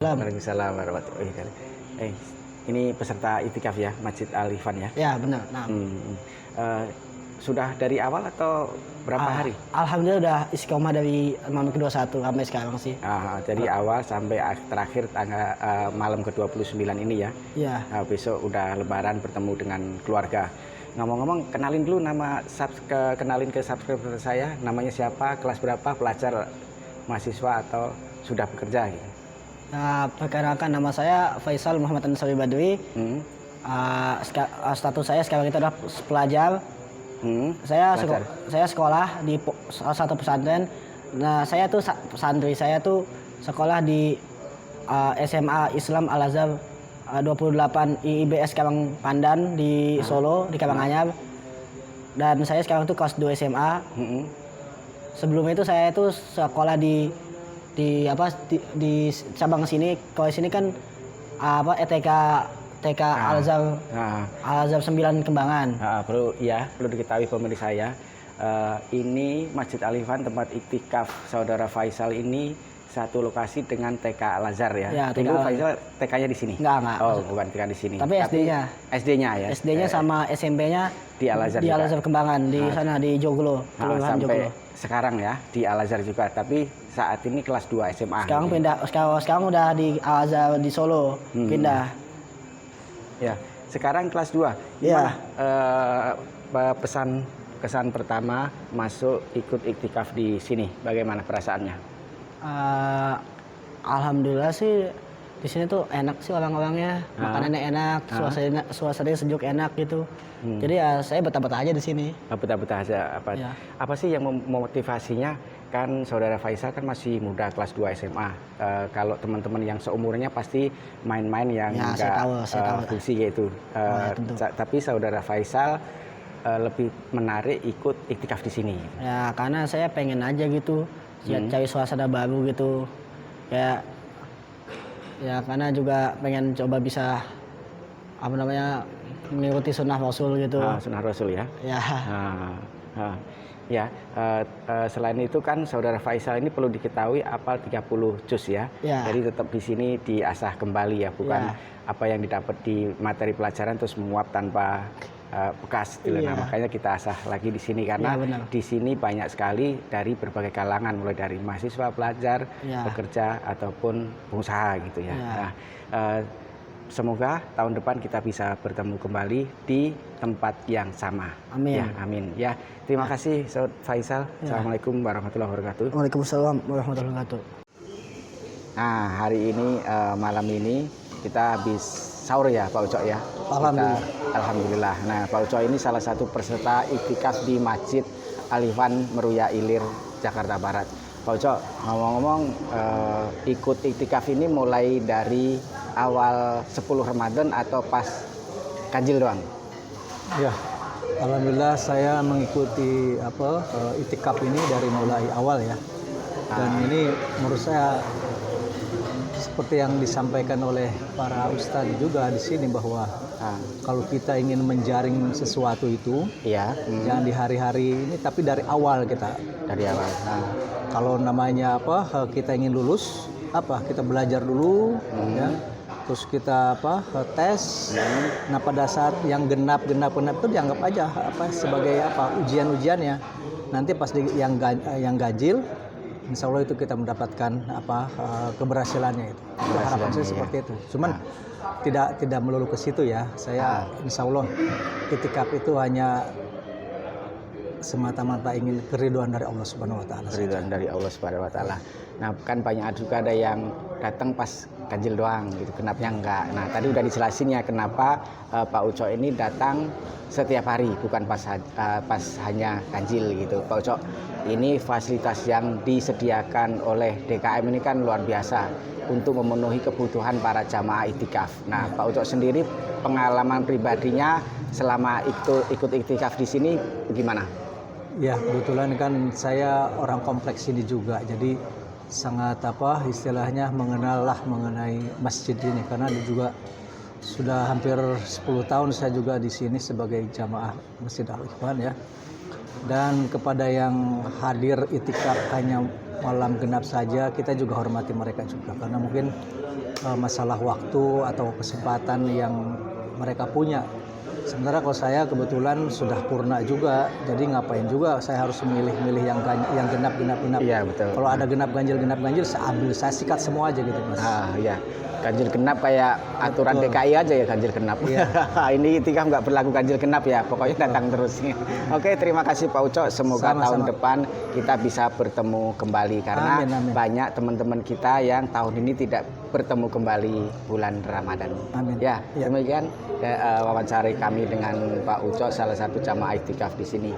Salam. Waalaikumsalam warahmatullahi wabarakatuh. Ini peserta itikaf ya, Masjid Al-Ihfan ya? Ya benar. Nah, Sudah dari awal atau berapa hari? Alhamdulillah udah istiqomah dari malam ke-21 sampai sekarang sih. Dari awal sampai terakhir tanggal malam ke-29 ini ya? Iya. Besok udah lebaran bertemu dengan keluarga. Ngomong-ngomong, kenalin dulu kenalin ke subscriber saya, namanya siapa, kelas berapa, pelajar, mahasiswa atau sudah bekerja gitu. Nah, perkenalkan nama saya Faisal Muhammad Ansari Badri. Status saya sekarang itu adalah pelajar. Saya sekolah di salah satu pesantren. Nah, saya tuh santri saya tuh sekolah di SMA Islam Al Azhar 28 IIBS Karang Pandan di Solo di Karanganyar. Dan saya sekarang tuh kelas 2 SMA. Sebelum itu saya itu sekolah di cabang sini. Kalau sini kan TK Al Azhar 9 Kembangan. Perlu diketahui pemirsa saya, ini Masjid Al-Ihfan tempat iktikaf saudara Faisal ini satu lokasi dengan TK Al Azhar ya. Dulu Faisal TK-nya di sini. Enggak. Oh, bukan TK di sini. Tapi SD-nya. SD-nya ya. SD-nya sama SMP-nya di Al Azhar. Di Al Azhar Kembangan di sana di Joglo. Sampai Joglo. Sekarang ya di Al Azhar juga, tapi saat ini kelas 2 SMA. Sekarang gitu. pindah. Sekarang udah di Al Azhar di Solo. Pindah. Ya, sekarang kelas 2. Iya. Kesan pertama masuk ikut iktikaf di sini, bagaimana perasaannya? Alhamdulillah sih di sini tuh enak sih orang-orangnya, makanannya enak, suasananya sejuk enak gitu. Jadi ya saya betah-betah aja di sini. Betah-betah aja. Apa sih yang memotivasinya? Kan saudara Faisal kan masih muda, kelas 2 SMA. Kalau teman-teman yang seumurnya pasti main-main yang enggak fungsi gitu. Tapi saudara Faisal lebih menarik ikut iktikaf di sini. Ya karena saya pengen aja gitu, cari suasana baru gitu. Ya karena juga pengen coba bisa mengikuti sunnah Rasul gitu. Sunnah Rasul ya. Ya. Selain itu kan saudara Faisal ini perlu diketahui apal 30 juz ya. Jadi tetap di sini diasah kembali ya, bukan apa yang didapat di materi pelajaran terus menguap tanpa bekas gitu. Nah, makanya kita asah lagi di sini karena di sini banyak sekali dari berbagai kalangan, mulai dari mahasiswa, pelajar, pekerja ataupun pengusaha gitu ya. Nah, semoga tahun depan kita bisa bertemu kembali di tempat yang sama. Amin. Ya, amin. Ya, terima kasih Saud Faisal. Assalamualaikum warahmatullahi wabarakatuh. Waalaikumsalam warahmatullahi wabarakatuh. Nah, hari ini malam ini kita habis sahur ya Pak Ucok ya. Alhamdulillah. Nah, Pak Ucok ini salah satu peserta iktikaf di Masjid Al-Ihfan Meruya Ilir, Jakarta Barat. Pak Ucok, ngomong-ngomong ikut iktikaf ini mulai dari awal 10 Ramadan atau pas Ganjil doang? Ya, alhamdulillah saya mengikuti iktikaf ini dari mulai awal ya. Dan ini menurut saya seperti yang disampaikan oleh para ustadz juga di sini bahwa kalau kita ingin menjaring sesuatu itu, jangan di hari-hari ini, tapi dari awal kita. Dari awal. Kalau namanya kita ingin lulus, kita belajar dulu, ya. Terus kita tes. Nah pada saat yang genap itu dianggap aja sebagai ujian-ujiannya. Nanti pas yang ganjil, insya Allah itu kita mendapatkan keberhasilannya itu. Harapan saya seperti itu. Cuman tidak melulu ke situ ya. Saya insya Allah iktikaf itu hanya semata-mata ingin keridhaan dari Allah Subhanahu wa taala. Keridhaan dari Allah Subhanahu wa taala. Nah, kan banyak juga ada yang datang pas ganjil doang gitu, kenapnya enggak. Nah, tadi udah dijelasin ya kenapa Pak Ucok ini datang setiap hari, bukan pas hanya ganjil gitu. Pak Ucok, ini fasilitas yang disediakan oleh DKM ini kan luar biasa untuk memenuhi kebutuhan para jamaah iktikaf. Nah, Pak Ucok sendiri pengalaman pribadinya selama ikut iktikaf di sini gimana? Ya, kebetulan kan saya orang kompleks ini juga, jadi sangat istilahnya mengenai masjid ini karena juga sudah hampir 10 tahun saya juga di sini sebagai jamaah Masjid Al-Ihfan ya. Dan kepada yang hadir iktikaf hanya malam genap saja, kita juga hormati mereka juga karena mungkin masalah waktu atau kesempatan yang mereka punya. Sementara kalau saya kebetulan sudah purna juga, jadi ngapain juga saya harus milih-milih yang genap. Iya, betul. Kalau ada genap ganjil, saya sikat semua aja gitu, Mas. Iya. Ganjil genap kayak aturan DKI aja ya, ganjil genap. Iya. Ini itikaf nggak berlaku ganjil genap ya, pokoknya datang terus. Oke, terima kasih Pak Ucok. Semoga tahun depan kita bisa bertemu kembali karena amin. banyak teman-teman kita yang tahun ini tidak bertemu kembali bulan Ramadan. Amin. Ya, demikian wawancara kami dengan Pak Ucok, salah satu jamaah itikaf di sini.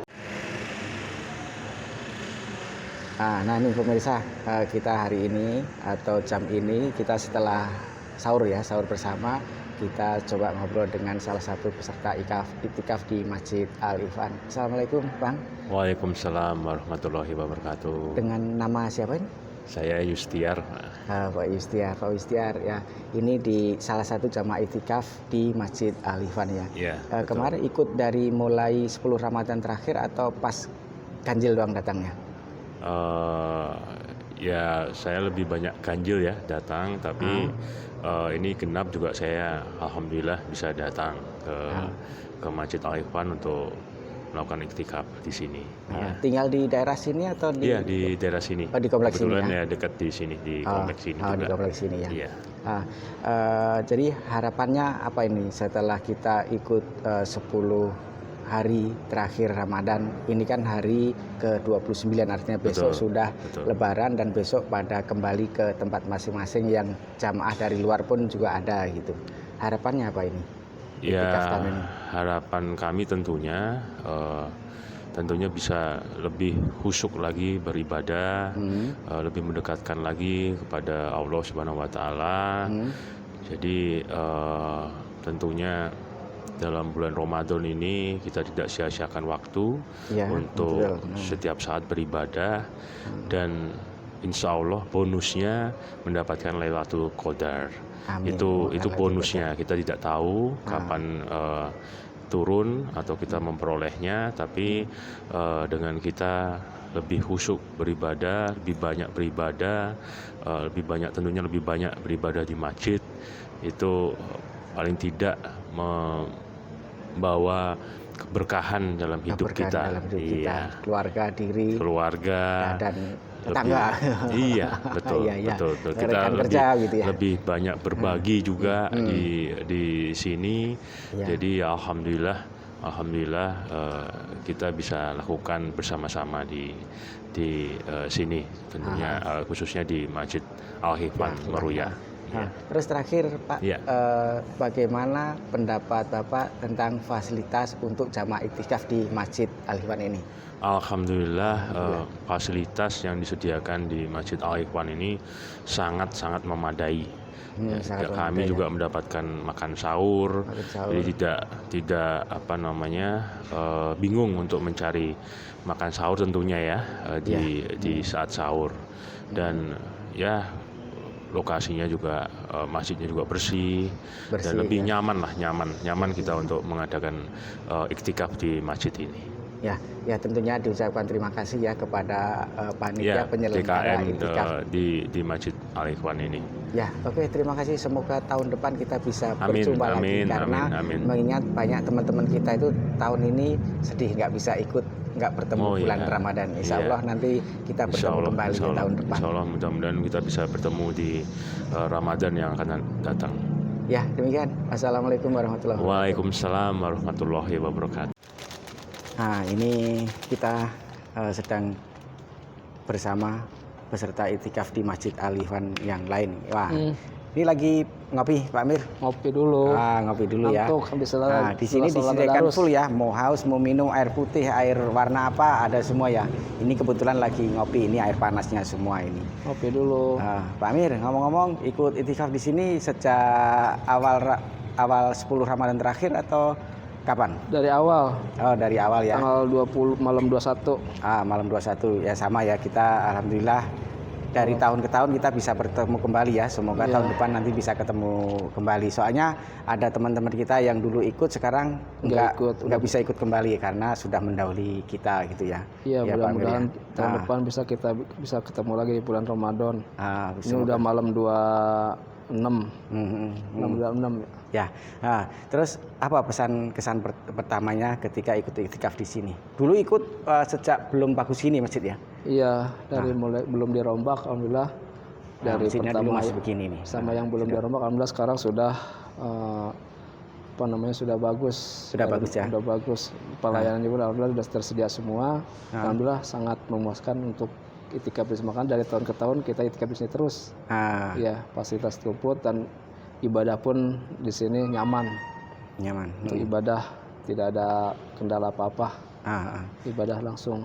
Nah ini pemirsa, kita hari ini atau jam ini kita setelah sahur bersama, kita coba ngobrol dengan salah satu peserta itikaf di Masjid Al-Ihfan. Assalamualaikum Bang. Waalaikumsalam warahmatullahi wabarakatuh. Dengan nama siapa ini? Saya Yustiar. Pak Yustiar ya. Ini di salah satu jamaah itikaf di Masjid Al-Ihfan ya. Ya, kemarin ikut dari mulai 10 Ramadan terakhir atau pas ganjil doang datangnya? Ya saya lebih banyak ganjil ya datang, tapi ini genap juga saya alhamdulillah bisa datang ke Masjid Al-Ihfan untuk melakukan iktikaf di sini. Ya. Tinggal di daerah sini atau di? Iya, di daerah sini. Oh, di kompleks kebetulan sini ya dekat di sini, di kompleks sini juga. Di kompleks sini ya. Iya. Jadi harapannya apa ini setelah kita ikut 10 hari terakhir Ramadan, ini kan hari ke-29, artinya besok sudah Lebaran dan besok pada kembali ke tempat masing-masing yang jamaah dari luar pun juga ada gitu. Harapannya apa ini? Ya, harapan kami tentunya bisa lebih khusyuk lagi beribadah, lebih mendekatkan lagi kepada Allah Subhanahu wa taala. Jadi tentunya dalam bulan Ramadan ini kita tidak sia-siakan waktu untuk setiap saat beribadah, dan insya Allah bonusnya mendapatkan Lailatul Qadar. Amin. Itu bonusnya. Kita tidak tahu kapan turun atau kita memperolehnya, tapi dengan kita lebih khusyuk beribadah, lebih banyak beribadah, tentunya lebih banyak beribadah di masjid, itu paling tidak membawa keberkahan dalam hidup kita. Iya. Keluarga, dan tetangga. Iya, betul. Kita lebih banyak berbagi juga di sini. Ya. Jadi alhamdulillah kita bisa lakukan bersama-sama di sini, tentunya khususnya di Masjid Al-Ihfan Meruya. Terus terakhir Pak, bagaimana pendapat Bapak tentang fasilitas untuk jamaah iktikaf di Masjid Al-Ihfan ini? Alhamdulillah, fasilitas yang disediakan di Masjid Al-Ihfan ini sangat-sangat memadai. Kami juga mendapatkan makan sahur, jadi tidak bingung untuk mencari makan sahur tentunya di saat sahur, dan lokasinya juga masjidnya juga bersih dan lebih nyaman kita untuk mengadakan iktikaf di masjid ini. Ya tentunya diucapkan terima kasih ya kepada panitia penyelenggara iktikaf di Masjid Al-Ihfan ini. Ya, oke, terima kasih. Semoga tahun depan kita bisa berjumpa lagi karena mengingat banyak teman-teman kita itu tahun ini sedih nggak bertemu bulan Ramadan. Insya Allah nanti kita bertemu kembali di tahun depan. Insya Allah mudah-mudahan kita bisa bertemu di Ramadan yang akan datang. Ya, demikian. Wassalamualaikum warahmatullahi wabarakatuh. Waalaikumsalam warahmatullahi wabarakatuh. Nah, ini kita sedang bersama peserta itikaf di Masjid Al-Ihfan yang lain. Wah, ini lagi ngopi, Pak Amir. Ngopi dulu. Ngopi dulu ya. Nah, di sini disediakan full ya, mau haus, mau minum air putih, air warna apa, ada semua ya. Ini kebetulan lagi ngopi, ini air panasnya semua ini. Ngopi dulu. Pak Amir, ngomong-ngomong, ikut itikaf di sini sejak awal 10 Ramadan terakhir atau kapan? Dari awal. Oh, dari awal ya. Tanggal 20 malam 21. Malam 21 ya, sama ya, kita alhamdulillah dari tahun ke tahun kita bisa bertemu kembali ya. Semoga tahun depan nanti bisa ketemu kembali. Soalnya ada teman-teman kita yang dulu ikut sekarang nggak bisa ikut kembali karena sudah mendahului kita gitu ya. Iya, mudah-mudahan tahun depan kita bisa ketemu lagi di bulan Ramadan. Ini udah malam 6 Ya. Nah, terus apa kesan pertamanya ketika ikut iktikaf di sini? Dulu ikut sejak belum bagus ini masjid ya? Iya, dari mulai belum dirombak, alhamdulillah. Dari masjidnya dulu pertama masih begini nih. sama yang belum dirombak, alhamdulillah sekarang sudah sudah bagus. Sudah bagus ya? Sudah bagus. Pelayanan juga alhamdulillah sudah tersedia semua. Alhamdulillah sangat memuaskan untuk itikaf di sini. Makanya dari tahun ke tahun kita itikaf di sini terus. Ya, fasilitas cukup dan ibadah pun di sini nyaman. Untuk ibadah tidak ada kendala apa-apa. Ibadah langsung.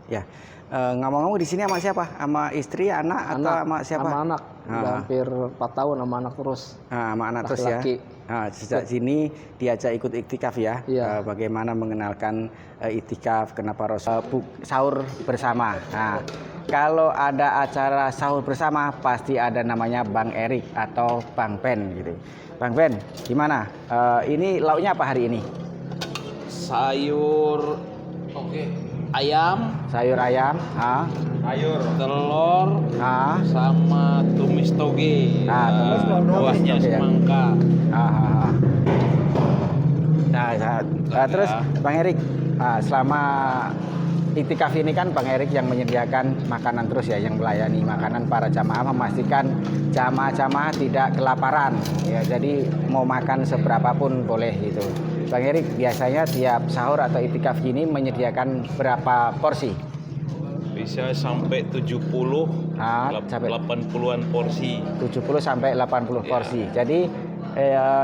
Ya, ngomong-ngomong di sini sama siapa? Sama istri, anak atau sama siapa? Sama anak. Udah hampir 4 tahun sama anak terus. Sama anak terus ya. Sejak sini diajak ikut iktikaf ya. Bagaimana mengenalkan iktikaf, kenapa Rasul sahur bersama. Nah, kalau ada acara sahur bersama pasti ada namanya Bang Erik atau Bang Ben gitu. Bang Ben, gimana? Ini lauknya apa hari ini? Sayur ayam, sayur telur, sama tumis toge, buahnya semangka. Terus Bang Erik, selama iktikaf ini kan Bang Erik yang menyediakan makanan terus ya, yang melayani makanan para jamaah, memastikan jamaah-jamaah tidak kelaparan ya, jadi mau makan seberapapun boleh gitu. Bang Erik biasanya tiap sahur atau iktikaf gini menyediakan berapa porsi? Bisa sampai 80-an porsi. 70 sampai 80 porsi. Jadi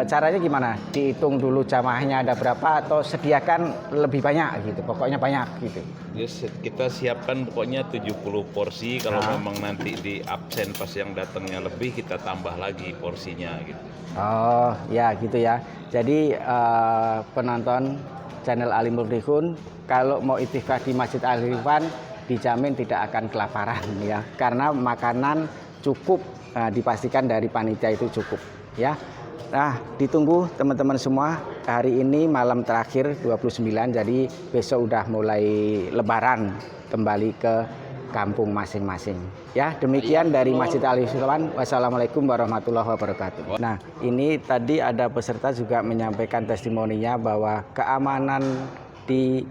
caranya gimana? Dihitung dulu jamaahnya ada berapa atau sediakan lebih banyak gitu. Pokoknya banyak gitu. Yes, kita siapkan pokoknya 70 porsi. Kalau memang nanti di absen pas yang datangnya lebih, kita tambah lagi porsinya gitu. Oh ya gitu ya. Jadi penonton channel Alim Muflihun kalau mau iktikaf di Masjid Al-Irfan dijamin tidak akan kelaparan ya. Karena makanan cukup, dipastikan dari panitia itu cukup ya. Nah, ditunggu teman-teman semua. Hari ini malam terakhir 29, jadi besok udah mulai lebaran kembali ke kampung masing-masing. Ya, demikian dari Masjid Al-Irfan. Wassalamualaikum warahmatullahi wabarakatuh. Nah, ini tadi ada peserta juga menyampaikan testimoninya bahwa keamanan di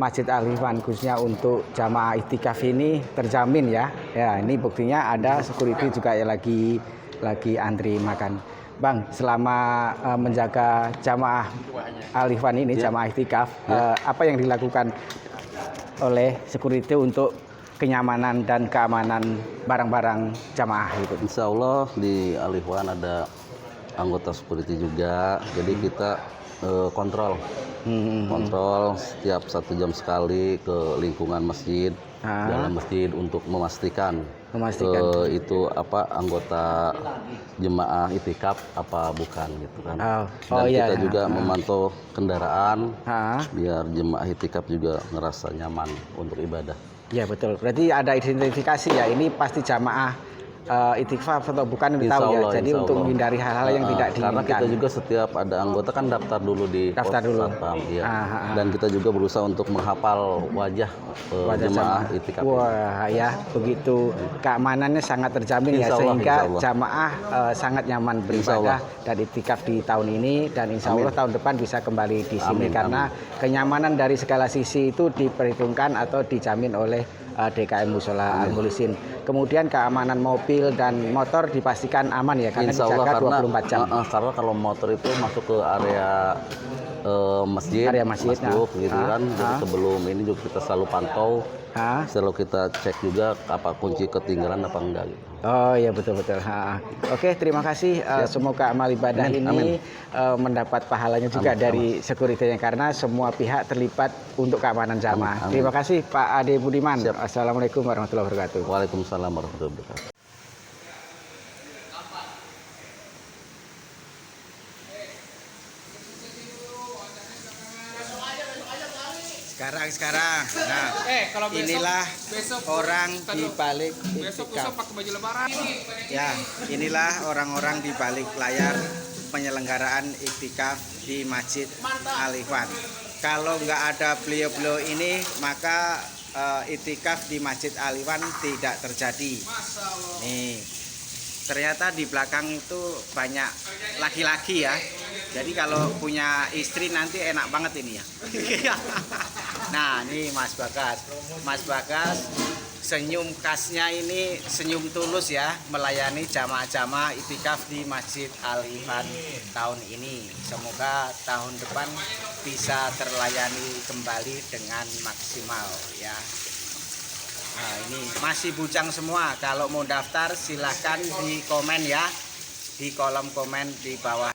Masjid Al-Irfan khususnya untuk jamaah iktikaf ini terjamin ya. Ya, ini buktinya ada security juga ya lagi antri makan. Bang, selama menjaga jamaah Al-Irfan ini, jamaah iktikaf, apa yang dilakukan oleh security untuk kenyamanan dan keamanan barang-barang jamaah itu? Insya Allah di Al-Irfan ada anggota security juga, jadi kita kontrol setiap 1 jam sekali ke lingkungan masjid, dalam masjid untuk memastikan itu apa anggota jemaah itikaf apa bukan gitu kan. Dan kita juga memantau kendaraan biar jemaah itikaf juga ngerasa nyaman untuk ibadah. Ya betul. Berarti ada identifikasi ya, ini pasti jamaah itikaf atau bukan tahu ya. Jadi untuk menghindari hal-hal yang tidak diinginkan. Karena kita juga setiap ada anggota kan daftar dulu di pos satpam, ya. Dan kita juga berusaha untuk menghafal wajah jemaah itikaf. Wah ya, begitu keamanannya sangat terjamin ya, sehingga jamaah sangat nyaman beribadah dan itikaf di tahun ini, dan insya Allah tahun depan bisa kembali di sini karena kenyamanan dari segala sisi itu diperhitungkan atau dijamin oleh DKM Mushola Al-Mukhlisin. Kemudian keamanan mobil dan motor dipastikan aman ya, karena dijaga 24 jam. Karena kalau motor itu masuk ke area masjid, masuk gitu kan. Jadi sebelum ini juga kita selalu pantau, selalu kita cek juga apa kunci ketinggalan apa enggak gitu. Oh ya betul-betul. Oke, terima kasih. Semoga amal ibadah ini mendapat pahalanya juga dari security-nya, karena semua pihak terlibat untuk keamanan jamaah. Terima kasih Pak Ade Budiman. Assalamualaikum warahmatullahi wabarakatuh. Waalaikumsalam warahmatullahi wabarakatuh. Sekarang. Nah, kalau inilah orang di balik itikaf. Ya, inilah orang-orang di balik layar penyelenggaraan iktikaf di Masjid Al-Irfan. Kalau nggak ada beliau-beliau ini, maka iktikaf di Masjid Al-Irfan tidak terjadi. Nih, ternyata di belakang itu banyak laki-laki ya. Jadi kalau punya istri nanti enak banget ini ya. Nah, ini Mas Bagas. Mas Bagas senyum khasnya ini senyum tulus ya, melayani jamaah-jamaah itikaf di Masjid Al-Ihsan tahun ini. Semoga tahun depan bisa terlayani kembali dengan maksimal ya. Nah, ini masih bujang semua. Kalau mau daftar silahkan di komen ya, di kolom komen di bawah.